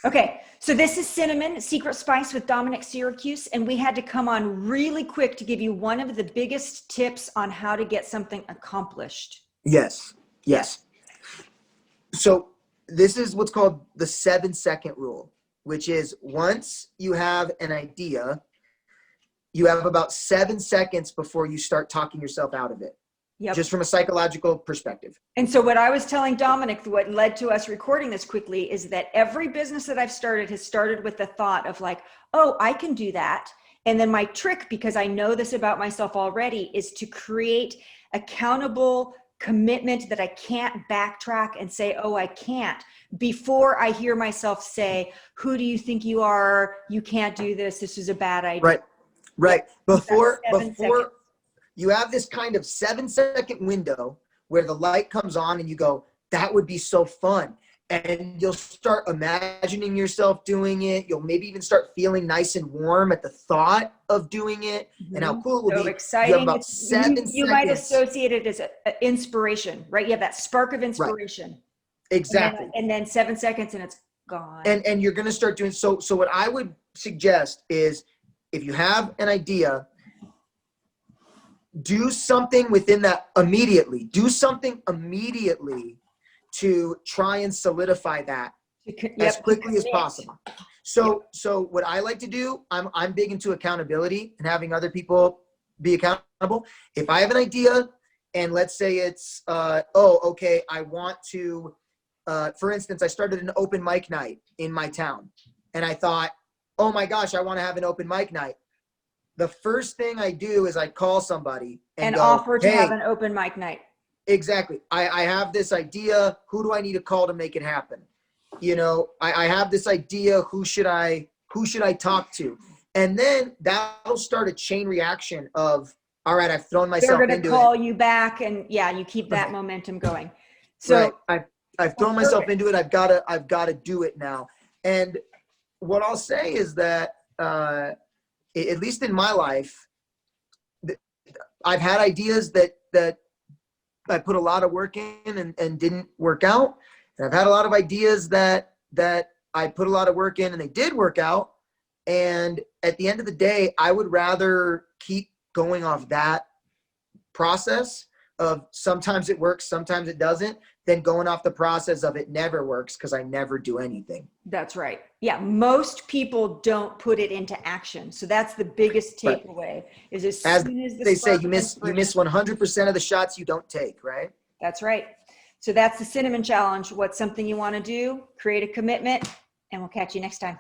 Okay, so this is cinnamon, secret spice with Dominic Syracuse, and we had to come on really quick to give you one of the biggest tips on how to get something accomplished. Yes. Yeah. Yes. So this is what's called the 7-second rule, which is once you have an idea, you have about 7 seconds before you start talking yourself out of it. Yep. Just from a psychological perspective. And so what I was telling Dominic, what led to us recording this quickly, is that every business that I've started has started with the thought of like, oh, I can do that. And then my trick, because I know this about myself already, is to create accountable commitment that I can't backtrack and say, oh, I can't, before I hear myself say, who do you think you are? You can't do this. This is a bad idea. Right. Before seconds. you have this kind of 7-second window where the light comes on and you go, that would be so fun. And you'll start imagining yourself doing it. You'll maybe even start feeling nice and warm at the thought of doing it and how cool it will be. So exciting. You have about 7 seconds. You might associate it as inspiration, right? You have that spark of inspiration. Right. Exactly. And then 7 seconds and it's gone. And you're going to start doing so what I would suggest is if you have an idea, do something within that immediately. Do something immediately to try and solidify that as quickly as possible. So what I like to do, I'm big into accountability and having other people be accountable. If I have an idea and let's say it's, I want to, for instance, I started an open mic night in my town and I thought, oh my gosh, I want to have an open mic night. The first thing I do is I call somebody and go, offer to hey, have an open mic night. Exactly. I have this idea. Who do I need to call to make it happen? You know, I have this idea. Who should I talk to? And then that'll start a chain reaction of, all right, I've thrown myself into it. They're going to call you back and you keep that momentum going. So I've thrown myself into it. I've got to do it now. And what I'll say is that, at least in my life, I've had ideas that I put a lot of work in and didn't work out. And I've had a lot of ideas that I put a lot of work in and they did work out. And at the end of the day, I would rather keep going off that process of sometimes it works, sometimes it doesn't, than going off the process of it never works because I never do anything. That's right. Yeah. Most people don't put it into action. So that's the biggest takeaway is as soon as they say, you miss 100% of the shots you don't take, right? That's right. So that's the cinnamon challenge. What's something you want to do? Create a commitment, and we'll catch you next time.